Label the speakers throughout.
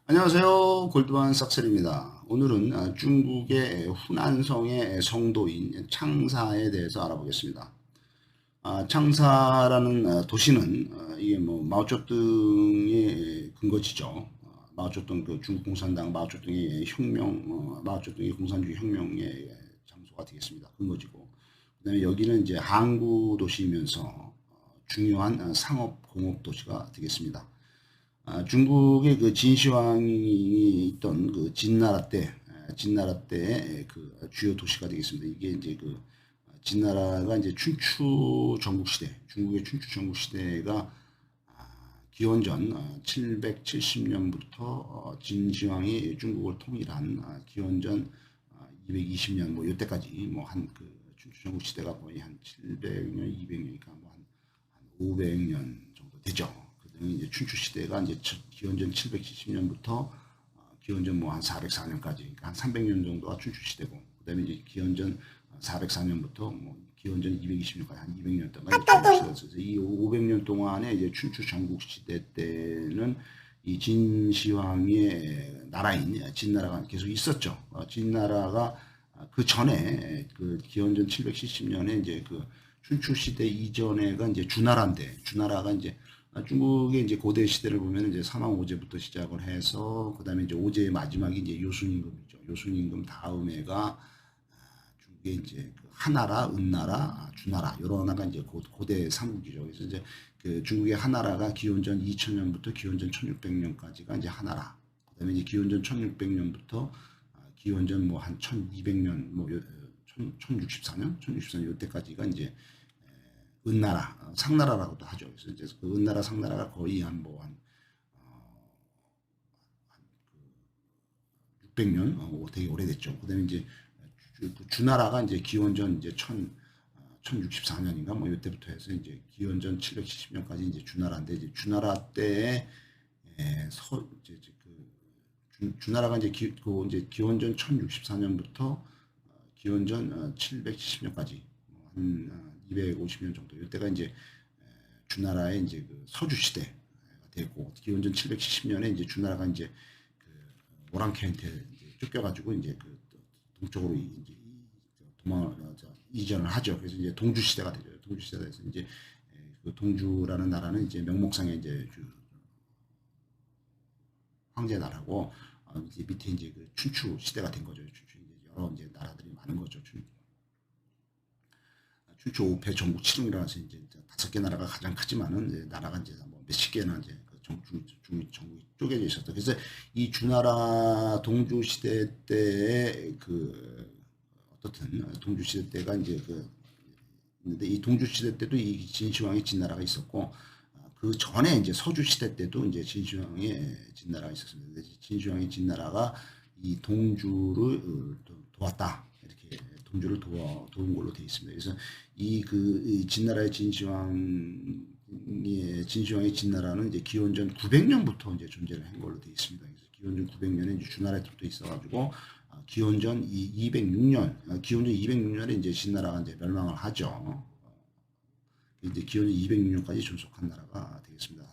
Speaker 1: 안녕하세요. 골드만 삭셀입니다. 오늘은 중국의 후난성의 성도인 창사에 대해서 알아보겠습니다. 창사라는 도시는 이게 뭐 마오쩌둥의 근거지죠. 마오쩌둥 그 중국 공산당 마오쩌둥의 마오쩌둥의 공산주의 혁명의 장소가 되겠습니다. 근거지고. 그다음에 여기는 이제 항구 도시이면서 중요한 상업 공업 도시가 되겠습니다. 중국의 그 진시황이 있던 그 진나라 때의 그 주요 도시가 되겠습니다. 이게 이제 그 진나라가 이제 춘추 전국 시대, 중국의 춘추 전국 시대가 기원전 770년부터 진시황이 중국을 통일한 기원전 220년 뭐 이때까지 뭐 한 그 춘추 전국 시대가 거의 한 700년, 200년이니까 뭐 한 500년 정도 되죠. 그다음에 이제 춘추 시대가 이제 기원전 770년부터 기원전 뭐 한 404년까지, 그러니까 한 300년 정도가 춘추 시대고, 그다음에 이제 기원전 404년부터 뭐 기원전 220년까지 한 200년 동안 춘추 시대였어요. 이 500년 동안에 이제 춘추 전국 시대 때는 이 진시황의 나라인 진나라가 계속 있었죠. 진나라가 그 전에 그 기원전 770년에 이제 그 춘추 시대 이전에가 이제 주나라가 이제 중국의 이제 고대 시대를 보면 이제 사망 오제부터 시작을 해서 그다음에 이제 오제의 마지막이 이제 요순임금이죠. 요순임금 다음에가 중국의 이제 그 하나라, 은나라, 주나라 이런 하나가 이제 고대 삼국이죠. 그래서 이제 그 중국의 하나라가 기원전 2000년부터 기원전 1600년까지가 이제 하나라. 그다음에 이제 기원전 1600년부터 기원전 뭐 한 1200년 뭐 1064년 이때까지가 이제 은나라, 상나라라고도 하죠. 그래서 이제 그 은나라, 상나라가 거의 한 뭐 한 600년, 되게 오래됐죠. 그다음에 이제 주나라가 이제 기원전 이제 1064년인가 뭐 이때부터 해서 이제 기원전 770년까지 이제 주나라인데, 이제 주나라 때에 주나라가 이제 이제 기원전 1064년부터 기원전 770년까지 한 250년 정도. 이때가 이제 주나라의 이제 그 서주 시대가 되고, 기원전 770년에 이제 주나라가 이제 그 오랑캐한테 이제 쫓겨가지고 이제 그 동쪽으로 이제 이전을 하죠. 그래서 이제 동주 시대가 되죠. 동주 시대가 돼서 이제 그 동주라는 나라는 이제 명목상의 이제 그 황제 나라고, 이제 밑에 이제 그 춘추 시대가 된 거죠. 춘추 이제 여러 이제 나라들이 많은 거죠. 춘추 5패 전국 7흥이라서 이제 5개 나라가 가장 크지만은 이제 나라가 이제 뭐 몇십 개나 이제 그 전국이 쪼개져 있었다. 그래서 이 주나라 동주 시대 때의 그 어떻든 동주 시대 때가 이제 그 있는데, 이 동주 시대 때도 이 진시황의 진나라가 있었고, 그 전에 이제 서주 시대 때도 이제 진시황의 진나라가 있었습니다. 진시황의 진나라가 이 동주를 도왔다, 이렇게 동주를 도운 걸로 되어 있습니다. 그래서 이 진나라의 진시황의 진나라는 이제 기원전 900년부터 이제 존재를 한 걸로 되어 있습니다. 그래서 기원전 900년에 이제 주나라에 또 있어가지고 기원전 206년에 이제 진나라가 이제 멸망을 하죠. 이제 기원전 206년까지 존속한 나라가 되겠습니다.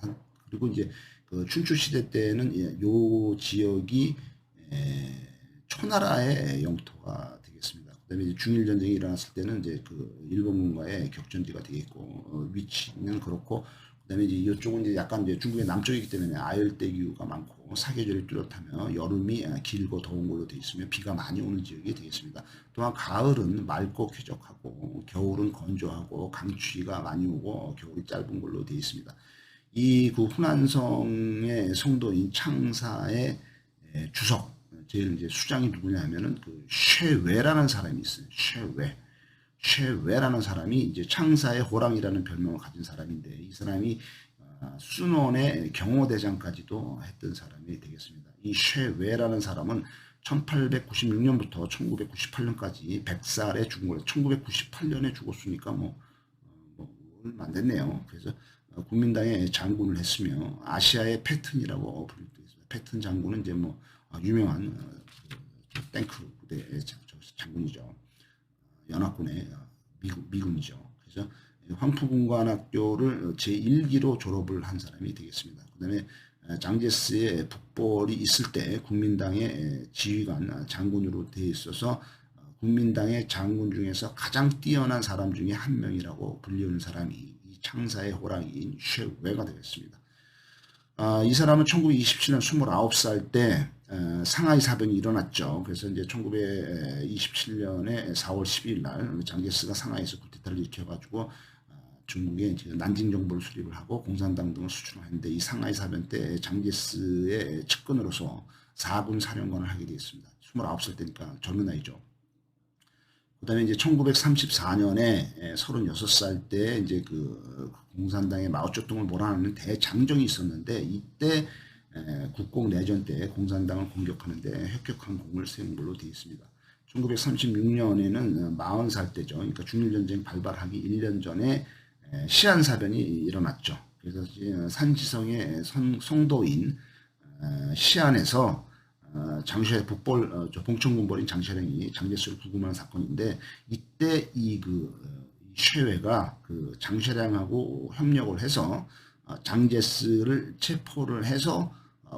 Speaker 1: 그리고 이제 그 춘추 시대 때는 요 지역이 초나라의 영토가 되겠습니다. 그다음에 이제 중일 전쟁이 일어났을 때는 이제 그 일본군과의 격전지가 되겠고, 위치는 그렇고, 그다음에 이제 이쪽은 이제 약간 이제 중국의 남쪽이기 때문에 아열대기후가 많고 사계절이 뚜렷하며 여름이 길고 더운 걸로 되어 있으며 비가 많이 오는 지역이 되겠습니다. 또한 가을은 맑고 쾌적하고 겨울은 건조하고 강추위가 많이 오고 겨울이 짧은 걸로 되어 있습니다. 이 그 후난성의 성도인 창사의 주석, 제일 이제 수장이 누구냐 하면은 그 쉐웨라는 사람이 있어요. 쉐웨라는 사람이 이제 창사의 호랑이라는 별명을 가진 사람인데, 이 사람이 순원의 경호대장까지도 했던 사람이 되겠습니다. 이 쉐웨라는 사람은 1896년부터 1998년까지 100살에 죽은 거예요. 1998년에 죽었으니까 얼마 안 됐네요. 그래서 국민당의 장군을 했으며 아시아의 패튼이라고 불리고 있습니다. 패튼 장군은 이제 뭐 유명한 탱크 부대의 장군이죠. 연합군의 미군이죠. 그래서 황푸군관학교를 제1기로 졸업을 한 사람이 되겠습니다. 그 다음에 장제스의 북벌이 있을 때 국민당의 지휘관 장군으로 되어 있어서 국민당의 장군 중에서 가장 뛰어난 사람 중에 한 명이라고 불리우는 사람이 이 창사의 호랑이인 쉐웨가 되겠습니다. 이 사람은 1927년 29살 때 상하이 사변이 일어났죠. 그래서 이제 1927년에 4월 12일 날 장제스가 상하이에서 쿠데타를 일으켜가지고 중국에 난징 정보를 수립을 하고 공산당 등을 수출을 했는데 이 상하이 사변 때 장제스의 측근으로서 4군 사령관을 하게 되었습니다. 29살 때니까 젊은 나이죠. 그 다음에 이제 1934년에 36살 때 이제 그 공산당의 마오쩌둥을 몰아내는 대장정이 있었는데 이때 국공내전 때 공산당을 공격하는데 혁혁한 공을 세운 걸로 되어 있습니다. 1936년에는 40살 때죠. 그러니까 중일전쟁 발발하기 1년 전에 시안사변이 일어났죠. 그래서 산지성의 성도인 시안에서 장쉐 북벌 봉천군벌인 장쉐랭이 장제스를 구금하는 사건인데 이때 이 쉐웨가 그 장쉐랭하고 협력을 해서 장제스를 체포를 해서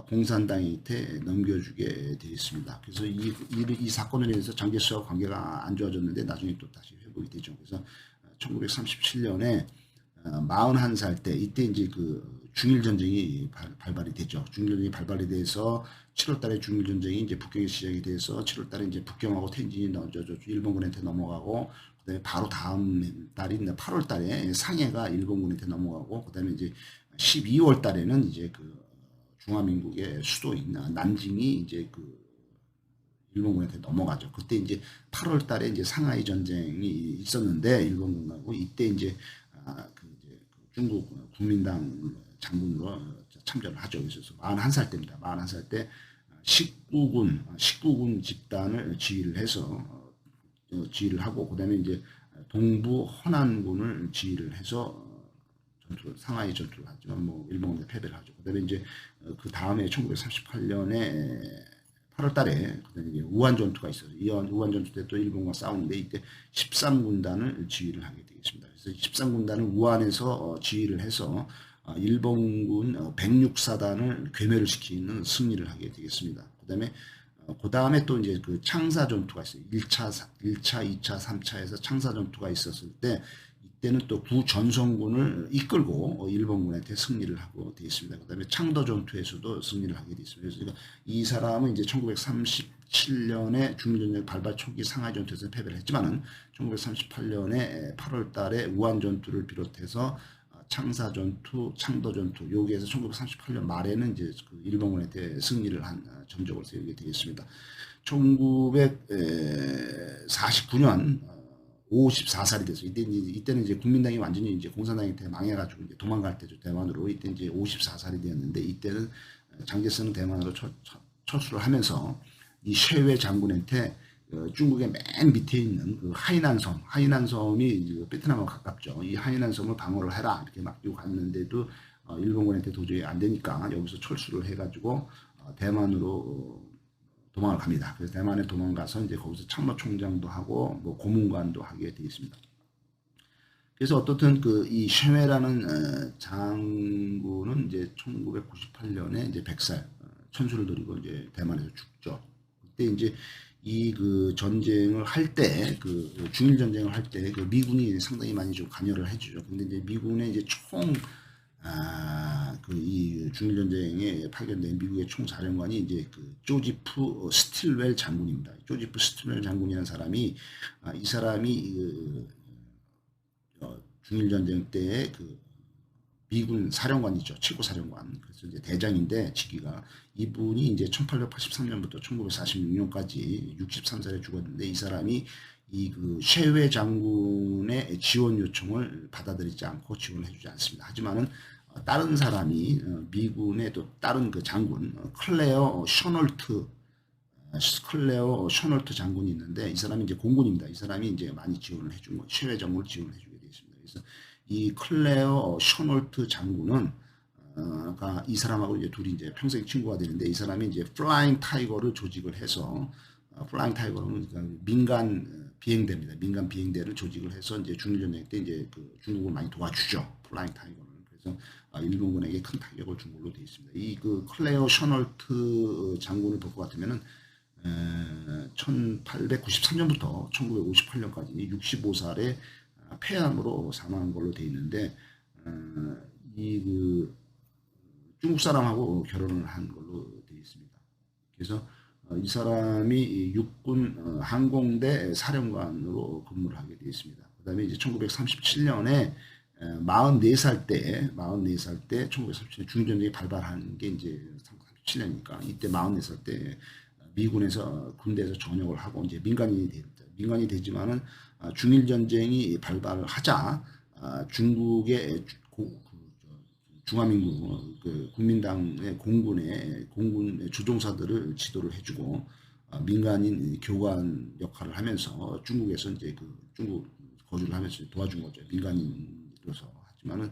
Speaker 1: 공산당한테 넘겨주게 되어 있습니다. 그래서 이 사건에 대해서 장제스와 관계가 안 좋아졌는데 나중에 또 다시 회복이 되죠. 그래서 1937년에 41살 때 이때 이제 그 중일전쟁이 발발이 되죠. 중일전쟁이 발발이 돼서 7월달에 중일전쟁이 이제 북경에 시작이 돼서 7월달에 이제 북경하고 텐진이 일본군한테 넘어가고 그다음에 바로 다음 달인 8월달에 상해가 일본군한테 넘어가고 그다음에 이제 12월달에는 이제 그 중화민국의 수도인 난징이 이제 그 일본군한테 넘어가죠. 그때 이제 8월달에 이제 상하이 전쟁이 있었는데 일본군하고 이때 이제 중국 국민당 장군으로 참전을 하죠. 그래서 41살 때입니다. 41살 때 19군 집단을 지휘를 하고 그다음에 이제 동부 허난군을 지휘를 해서 상하이 전투를 하지만 뭐 일본군에 패배를 하죠. 그다음에 이제 그 다음에 1938년에 8월달에 그다음에 이제 우한 전투가 있어요. 이 우한 전투 때 또 일본과 싸우는데 이때 13군단을 지휘를 하게 되겠습니다. 그래서 13군단을 우한에서 지휘를 해서 일본군 106사단을 괴멸을 시키는 승리를 하게 되겠습니다. 그 다음에 또 이제 그 창사 전투가 있어요. 1차, 2차, 3차에서 창사 전투가 있었을 때 이때는 또 구전성군을 이끌고 일본군한테 승리를 하고 되어 있습니다. 그 다음에 창도 전투에서도 승리를 하게 되어 있습니다. 그래서 이 사람은 이제 1937년에 중일전쟁 발발 초기 상하이 전투에서 패배를 했지만은 1938년에 8월 달에 우한 전투를 비롯해서 창사 전투, 창도 전투 여기에서 1938년 말에는 이제 그 일본군한테 승리를 한 전적을 세우게 되겠습니다. 1949년 54살이 됐어요. 이때는 이제 국민당이 완전히 이제 공산당한테 망해가지고 이제 도망갈 때죠. 대만으로. 이때 이제 54살이 되었는데 이때는 장제스는 대만으로 철수를 하면서 이 쉐웨 장군한테 중국의 맨 밑에 있는 그 하이난 섬이 베트남하고 가깝죠. 이 하이난 섬을 방어를 해라 이렇게 맡기고 갔는데도 일본군한테 도저히 안 되니까 여기서 철수를 해가지고 대만으로 도망을 갑니다. 그래서 대만에 도망가서 이제 거기서 참모총장도 하고 뭐 고문관도 하게 되어 있습니다. 그래서 어떻든 그 이 쉐웨라는 장군은 이제 1998년에 이제 100살 천수를 드리고 이제 대만에서 죽죠. 그때 이제 이 그 전쟁을 할 때 그 중일 전쟁을 할 때 그 미군이 상당히 많이 좀 관여를 해주죠. 근데 이제 미군의 이제 그 이 중일전쟁에 파견된 미국의 총사령관이 이제 그 조지프 스틸웰 장군입니다. 조지프 스틸웰 장군이라는 사람이 이 사람이 중일전쟁 때의 그 미군 사령관이죠. 최고 사령관. 그래서 이제 대장인데 직위가 이분이 이제 1883년부터 1946년까지 63살에 죽었는데 이 사람이 이 그 쉐웨 장군의 지원 요청을 받아들이지 않고 지원을 해주지 않습니다. 하지만은 다른 사람이 미군의 또 다른 그 장군 클레어 셔널트 장군이 있는데 이 사람이 이제 공군입니다. 이 사람이 이제 많이 지원을 해준 거 쉐웨 장군을 지원을 해주게 되어 있습니다. 그래서 이 클레어 셔널트 장군은 이 사람하고 이제 둘이 이제 평생 친구가 되는데 이 사람이 이제 플라잉 타이거를 조직을 해서 플라잉 타이거는 민간 비행대입니다. 민간 비행대를 조직을 해서 이제 중일전쟁 때 이제 그 중국을 많이 도와주죠. 플라잉 타이거는. 그래서 일본군에게 큰 타격을 준 걸로 되어 있습니다. 이 그 클레어 셔널트 장군을 볼 것 같으면은 1893년부터 1958년까지 65살의 폐암으로 사망한 걸로 되어 있는데 이 그 중국 사람하고 결혼을 한 걸로 되어 있습니다. 그래서 이 사람이 육군 항공대 사령관으로 근무를 하게 되어 있습니다. 그 다음에 이제 1937년에 44살 때 1937년 중전쟁이 발발한 게 이제 37년이니까 이때 44살 때 미군에서 군대에서 전역을 하고 이제 민간이 되지만은 중일 전쟁이 발발을 하자 중국의 중화민국 그 국민당의 공군의 주종사들을 지도를 해주고 민간인 교관 역할을 하면서 중국에서 이제 그 중국 거주를 하면서 도와준 거죠. 민간인으로서. 하지만은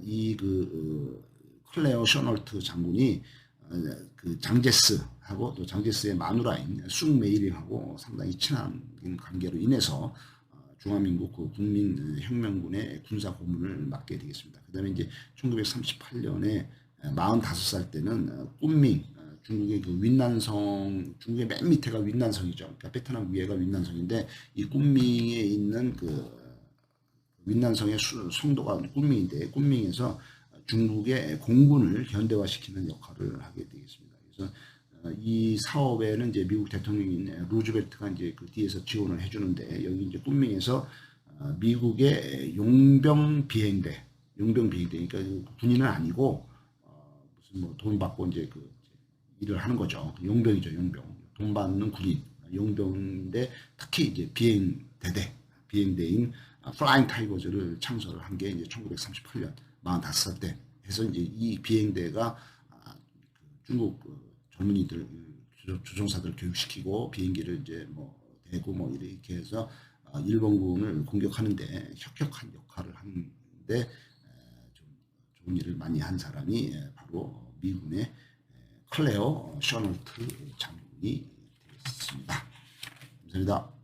Speaker 1: 이 그 클레어 셔널트 장군이 그 장제스하고 또 장제스의 마누라인 숭메이링하고 상당히 친한 관계로 인해서 중화민국 그 국민혁명군의 군사 고문을 맡게 되겠습니다. 그 다음에 이제 1938년에 45살 때는 꾼밍, 중국의 그 윈난성, 중국의 맨 밑에가 윈난성이죠. 그러니까 베트남 위에가 윈난성인데 이 꾼밍에 있는 그 윈난성의 송도가 꾼밍인데 꾼밍에서 중국의 공군을 현대화시키는 역할을 하게 되겠습니다. 그래서 이 사업에는 이제 미국 대통령인 루즈벨트가 이제 그 뒤에서 지원을 해주는데 여기 이제 꾼밍에서 미국의 용병 비행대, 그러니까 군인은 아니고 무슨 뭐 돈 받고 이제 그 일을 하는 거죠. 용병이죠, 용병. 돈 받는 군인, 용병인데 특히 이제 비행대인 플라잉 타이거즈를 창설을 한 게 이제 1938년 45살 때 해서 이제 이 비행대가 중국 젊은이들 주종사들 교육시키고 비행기를 이제 뭐 대고 뭐 이렇게 해서 일본군을 공격하는데 혁혁한 역할을 하는데 좀 좋은 일을 많이 한 사람이 바로 미군의 클레어 셔널트 장군이 되었습니다. 감사합니다.